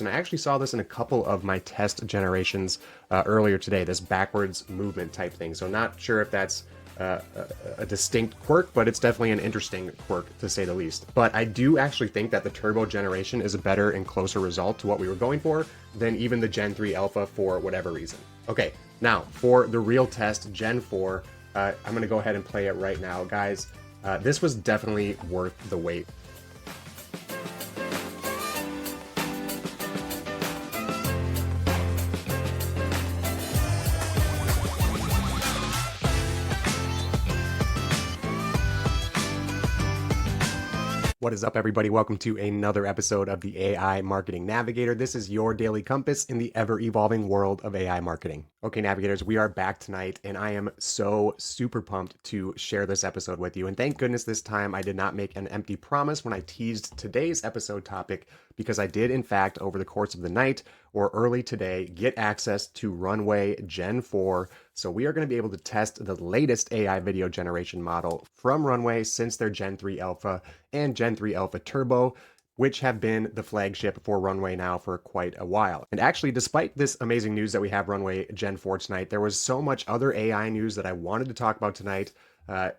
And I actually saw this in a couple of my test generations earlier today, this backwards movement type thing. So not sure if that's a distinct quirk, but it's definitely an interesting quirk to say the least. But I do actually think that the turbo generation is a better and closer result to what we were going for than even the Gen 3 Alpha for whatever reason. Okay, now for the real test, Gen 4, I'm going to go ahead and play it right now. Guys, this was definitely worth the wait. What is up, everybody? Welcome to another episode of the AI Marketing Navigator. This is your daily compass in the ever-evolving world of AI marketing. Okay, Navigators, we are back tonight, and I am so super pumped to share this episode with you. And thank goodness this time I did not make an empty promise when I teased today's episode topic, because I did, in fact, over the course of the night or early today, get access to Runway Gen-4. So we are going to be able to test the latest AI video generation model from Runway since their Gen 3 Alpha and Gen 3 Alpha Turbo, which have been the flagship for Runway now for quite a while. And actually, despite this amazing news that we have Runway Gen 4 tonight, there was so much other AI news that I wanted to talk about tonight.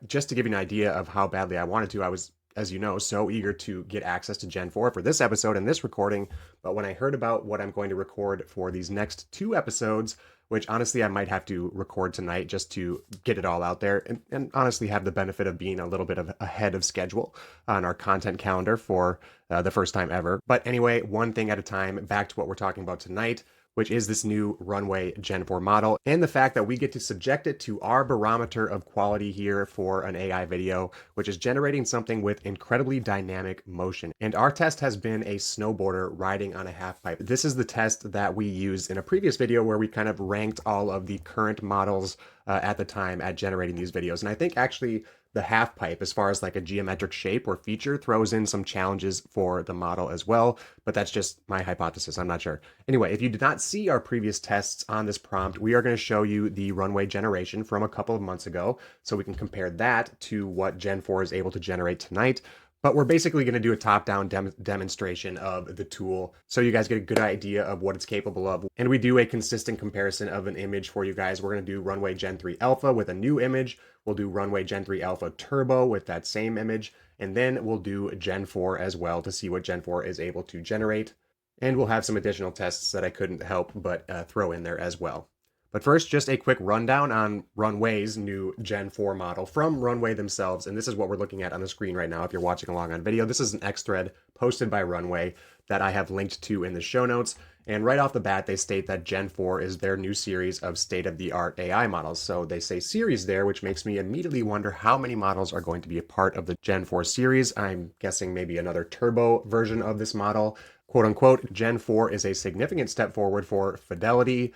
Just to give you an idea of how badly I wanted to, I was, as you know, so eager to get access to Gen 4 for this episode and this recording. But when I heard about what I'm going to record for these next two episodes, which honestly I might have to record tonight just to get it all out there and honestly have the benefit of being a little bit of ahead of schedule on our content calendar for the first time ever. But anyway, one thing at a time, back to what we're talking about tonight, which is this new Runway Gen 4 model, and the fact that we get to subject it to our barometer of quality here for an AI video, which is generating something with incredibly dynamic motion. And our test has been a snowboarder riding on a half pipe. This is the test that we used in a previous video where we kind of ranked all of the current models at the time at generating these videos. And I think actually the half pipe, as far as like a geometric shape or feature, throws in some challenges for the model as well, but that's just my hypothesis. I'm not sure. Anyway, if you did not see our previous tests on this prompt, we are going to show you the Runway generation from a couple of months ago, so we can compare that to what Gen 4 is able to generate tonight. But we're basically going to do a top-down demonstration of the tool so you guys get a good idea of what it's capable of. And we do a consistent comparison of an image for you guys. We're going to do Runway Gen 3 Alpha with a new image. We'll do Runway Gen 3 Alpha Turbo with that same image. And then we'll do Gen 4 as well to see what Gen 4 is able to generate. And we'll have some additional tests that I couldn't help but throw in there as well. But first, just a quick rundown on Runway's new Gen 4 model from Runway themselves. And this is what we're looking at on the screen right now if you're watching along on video. This is an X thread posted by Runway that I have linked to in the show notes. And right off the bat, they state that Gen 4 is their new series of state-of-the-art AI models. So they say series there, which makes me immediately wonder how many models are going to be a part of the Gen 4 series. I'm guessing maybe another turbo version of this model. Quote unquote, Gen 4 is a significant step forward for fidelity,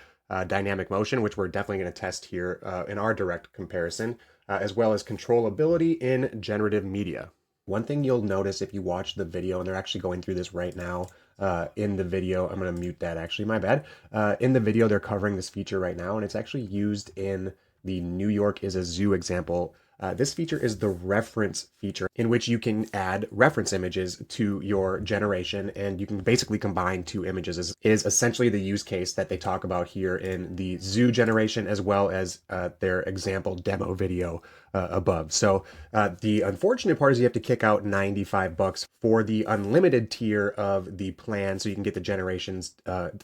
dynamic motion, which we're definitely going to test here in our direct comparison, as well as controllability in generative media. One thing you'll notice if you watch the video, and they're actually going through this right now in the video, I'm going to mute that actually, my bad. In the video, they're covering this feature right now, and it's actually used in the New York is a Zoo example. This feature is the reference feature, in which you can add reference images to your generation, and you can basically combine two images is essentially the use case that they talk about here in the Zoo generation, as well as their example demo video above. So the unfortunate part is you have to kick out $95 for the unlimited tier of the plan, so you can get the generations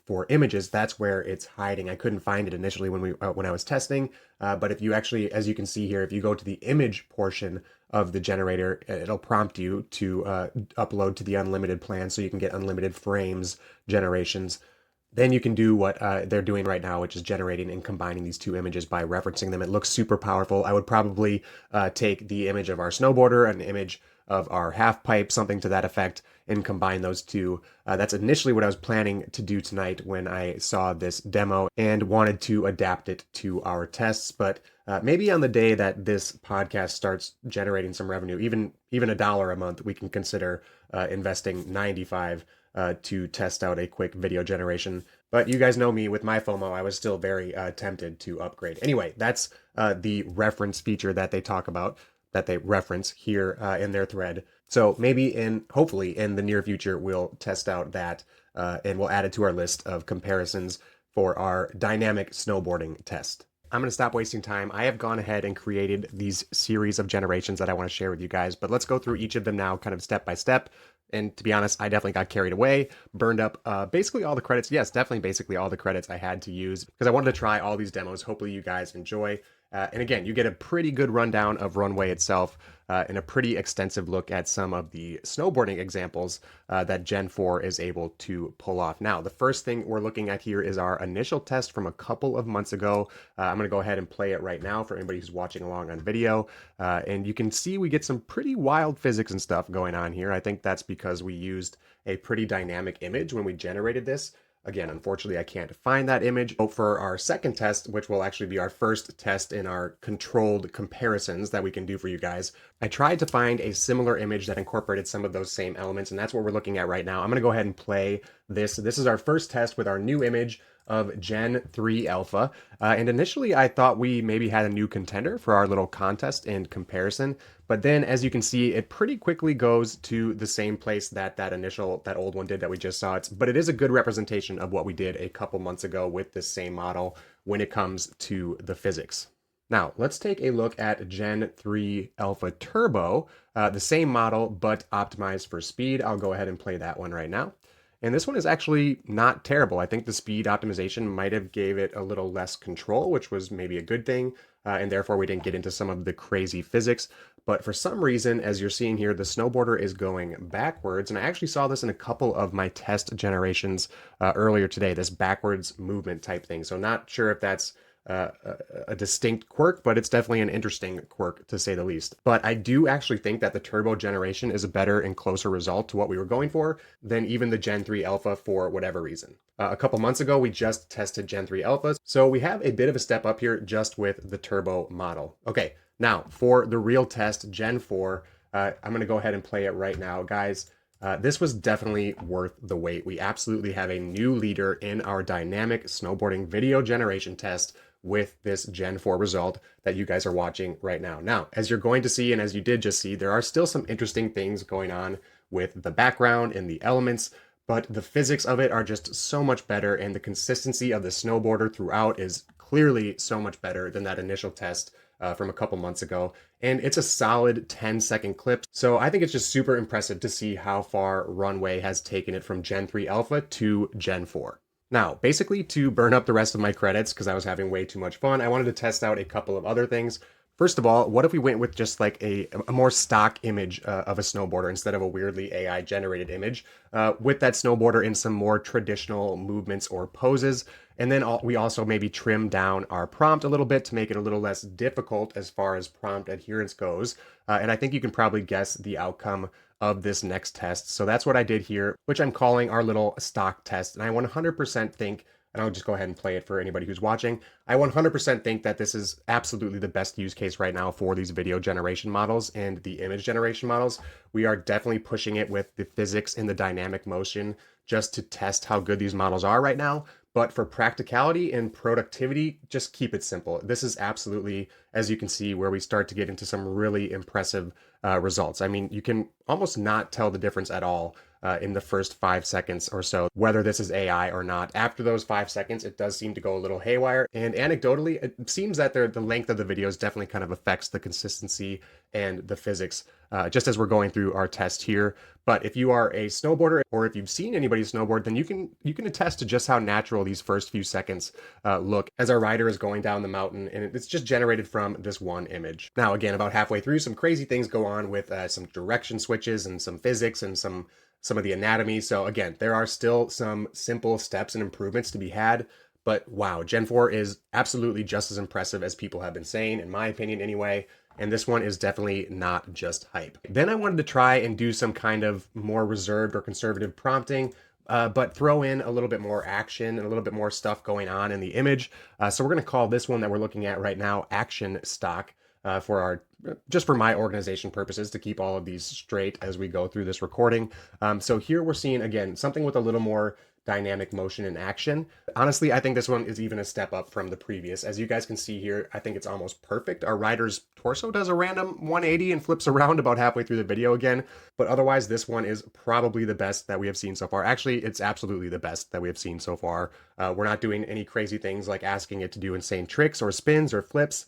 for images. That's where it's hiding. I couldn't find it initially when I was testing, but if you actually, as you can see here, if you go to the image portion of the generator, it'll prompt you to upload to the unlimited plan so you can get unlimited frames generations. Then you can do what they're doing right now, which is generating and combining these two images by referencing them. It looks super powerful. I would probably take the image of our snowboarder, an image of our half pipe, something to that effect, and combine those two. That's initially what I was planning to do tonight when I saw this demo and wanted to adapt it to our tests. But maybe on the day that this podcast starts generating some revenue, even $1 a month, we can consider investing $95 to test out a quick video generation. But you guys know me, with my FOMO, I was still very tempted to upgrade. Anyway, that's the reference feature that they talk about, that they reference here in their thread. So maybe hopefully in the near future, we'll test out that and we'll add it to our list of comparisons for our dynamic snowboarding test. I'm going to stop wasting time. I have gone ahead and created these series of generations that I want to share with you guys, but let's go through each of them now kind of step by step. And to be honest, I definitely got carried away, burned up basically all the credits. Yes, definitely basically all the credits I had to use because I wanted to try all these demos. Hopefully you guys enjoy. And again, you get a pretty good rundown of Runway itself and a pretty extensive look at some of the snowboarding examples that Gen 4 is able to pull off. Now, the first thing we're looking at here is our initial test from a couple of months ago. I'm going to go ahead and play it right now for anybody who's watching along on video. And you can see we get some pretty wild physics and stuff going on here. I think that's because we used a pretty dynamic image when we generated this. Again, unfortunately, I can't find that image. For our second test, which will actually be our first test in our controlled comparisons that we can do for you guys, I tried to find a similar image that incorporated some of those same elements, and that's what we're looking at right now. I'm going to go ahead and play this. This is our first test with our new image of Gen 3 Alpha. And initially, I thought we maybe had a new contender for our little contest and comparison. But then, as you can see, it pretty quickly goes to the same place that that old one did that we just saw. But it is a good representation of what we did a couple months ago with this same model when it comes to the physics. Now, let's take a look at Gen 3 Alpha Turbo, the same model, but optimized for speed. I'll go ahead and play that one right now. And this one is actually not terrible. I think the speed optimization might have gave it a little less control, which was maybe a good thing. And therefore we didn't get into some of the crazy physics. But for some reason, as you're seeing here, the snowboarder is going backwards. And I actually saw this in a couple of my test generations earlier today, this backwards movement type thing. So not sure if that's a distinct quirk, but it's definitely an interesting quirk to say the least. But I do actually think that the turbo generation is a better and closer result to what we were going for than even the Gen 3 Alpha for whatever reason. A couple months ago, we just tested Gen 3 Alphas, so we have a bit of a step up here just with the turbo model. Okay, now for the real test, Gen 4, I'm going to go ahead and play it right now, guys. This was definitely worth the wait. We absolutely have a new leader in our dynamic snowboarding video generation test with this Gen 4 result that you guys are watching right now. Now, as you're going to see, and as you did just see, there are still some interesting things going on with the background and the elements, but the physics of it are just so much better, and the consistency of the snowboarder throughout is clearly so much better than that initial test from a couple months ago. And it's a solid 10-second clip. So I think it's just super impressive to see how far Runway has taken it from Gen 3 Alpha to Gen 4. Now, basically to burn up the rest of my credits, because I was having way too much fun, I wanted to test out a couple of other things. First of all, what if we went with just like a more stock image of a snowboarder instead of a weirdly AI generated image with that snowboarder in some more traditional movements or poses? And then we also maybe trim down our prompt a little bit to make it a little less difficult as far as prompt adherence goes. And I think you can probably guess the outcome of this next test. So that's what I did here, which I'm calling our little stock test. And I 100% think, and I'll just go ahead and play it for anybody who's watching, I 100% think that this is absolutely the best use case right now for these video generation models and the image generation models. We are definitely pushing it with the physics and the dynamic motion just to test how good these models are right now. But for practicality and productivity, just keep it simple. This is absolutely, as you can see, where we start to get into some really impressive results. I mean, you can almost not tell the difference at all in the first 5 seconds or so, whether this is AI or not. After those 5 seconds, it does seem to go a little haywire. And anecdotally, it seems that the length of the videos definitely kind of affects the consistency and the physics, just as we're going through our test here. But if you are a snowboarder, or if you've seen anybody snowboard, then you can attest to just how natural these first few seconds look as our rider is going down the mountain, and it's just generated from this one image. Now, again, about halfway through, some crazy things go on with some direction switches and some physics and some of the anatomy. So again, there are still some simple steps and improvements to be had. But wow, Gen 4 is absolutely just as impressive as people have been saying, in my opinion anyway. And this one is definitely not just hype. Then I wanted to try and do some kind of more reserved or conservative prompting, but throw in a little bit more action and a little bit more stuff going on in the image. So we're going to call this one that we're looking at right now Action Stock just for my organization purposes, to keep all of these straight as we go through this recording. So here we're seeing, again, something with a little more dynamic motion and action. Honestly, I think this one is even a step up from the previous. As you guys can see here, I think it's almost perfect. Our rider's torso does a random 180 and flips around about halfway through the video again, but otherwise this one is probably the best that we have seen so far. Actually, it's absolutely the best that we have seen so far. We're not doing any crazy things like asking it to do insane tricks or spins or flips.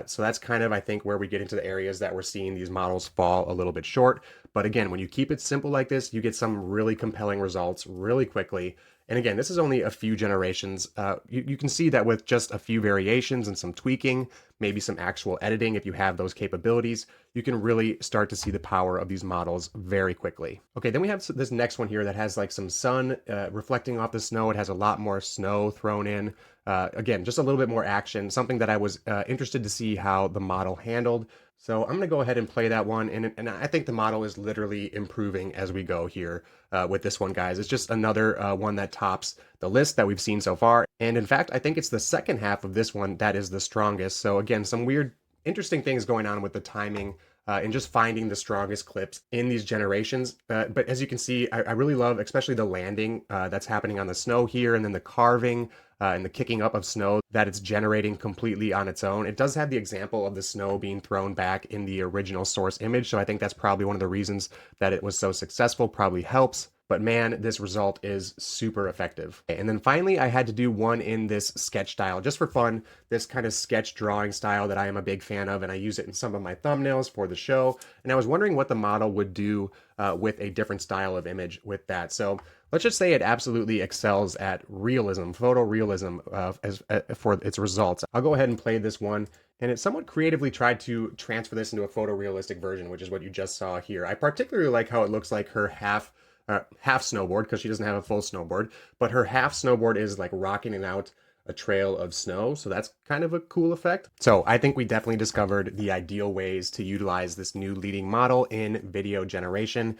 So that's kind of, I think, where we get into the areas that we're seeing these models fall a little bit short. But again, when you keep it simple like this, you get some really compelling results really quickly. And again, this is only a few generations. You can see that with just a few variations and some tweaking, maybe some actual editing, if you have those capabilities, you can really start to see the power of these models very quickly. Okay, then we have this next one here that has like some sun reflecting off the snow. It has a lot more snow thrown in. Again, just a little bit more action, something that I was interested to see how the model handled. So I'm going to go ahead and play that one. And I think the model is literally improving as we go here with this one, guys. It's just another one that tops the list that we've seen so far. And in fact, I think it's the second half of this one that is the strongest. So again, some weird, interesting things going on with the timing and just finding the strongest clips in these generations. But as you can see, I really love, especially the landing that's happening on the snow here, and then the carving and the kicking up of snow that it's generating completely on its own. It does have the example of the snow being thrown back in the original source image, so I think that's probably one of the reasons that it was so successful, probably helps. But man, this result is super effective. And then finally, I had to do one in this sketch style, just for fun, this kind of sketch drawing style that I am a big fan of, and I use it in some of my thumbnails for the show. And I was wondering what the model would do with a different style of image with that. So let's just say it absolutely excels at realism, photorealism for its results. I'll go ahead and play this one. And it somewhat creatively tried to transfer this into a photorealistic version, which is what you just saw here. I particularly like how it looks like her half snowboard, because she doesn't have a full snowboard, but her half snowboard is like rocking it out a trail of snow. So that's kind of a cool effect. So I think we definitely discovered the ideal ways to utilize this new leading model in video generation.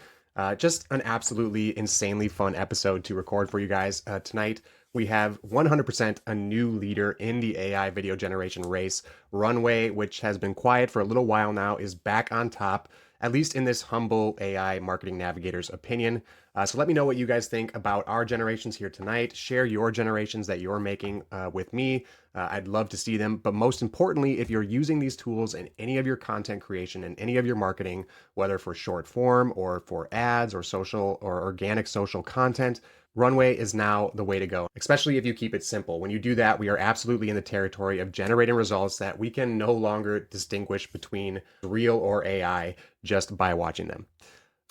Just an absolutely insanely fun episode to record for you guys tonight. We have 100% a new leader in the AI video generation race. Runway, which has been quiet for a little while now, is back on top, at least in this humble AI marketing navigator's opinion. So let me know what you guys think about our generations here tonight. Share your generations that you're making with me. I'd love to see them. But most importantly, if you're using these tools in any of your content creation and any of your marketing, whether for short form or for ads or social or organic social content, Runway is now the way to go, especially if you keep it simple. When you do that, we are absolutely in the territory of generating results that we can no longer distinguish between real or AI just by watching them.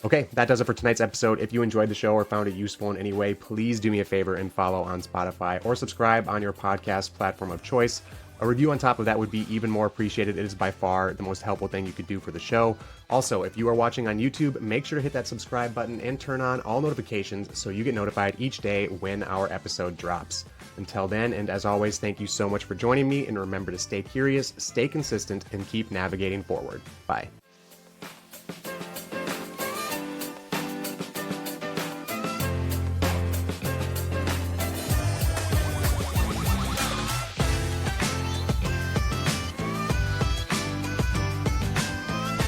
Okay, that does it for tonight's episode. If you enjoyed the show or found it useful in any way, please do me a favor and follow on Spotify or subscribe on your podcast platform of choice. A review on top of that would be even more appreciated. It is by far the most helpful thing you could do for the show. Also, if you are watching on YouTube, make sure to hit that subscribe button and turn on all notifications so you get notified each day when our episode drops. Until then, and as always, thank you so much for joining me, and remember to stay curious, stay consistent, and keep navigating forward. Bye.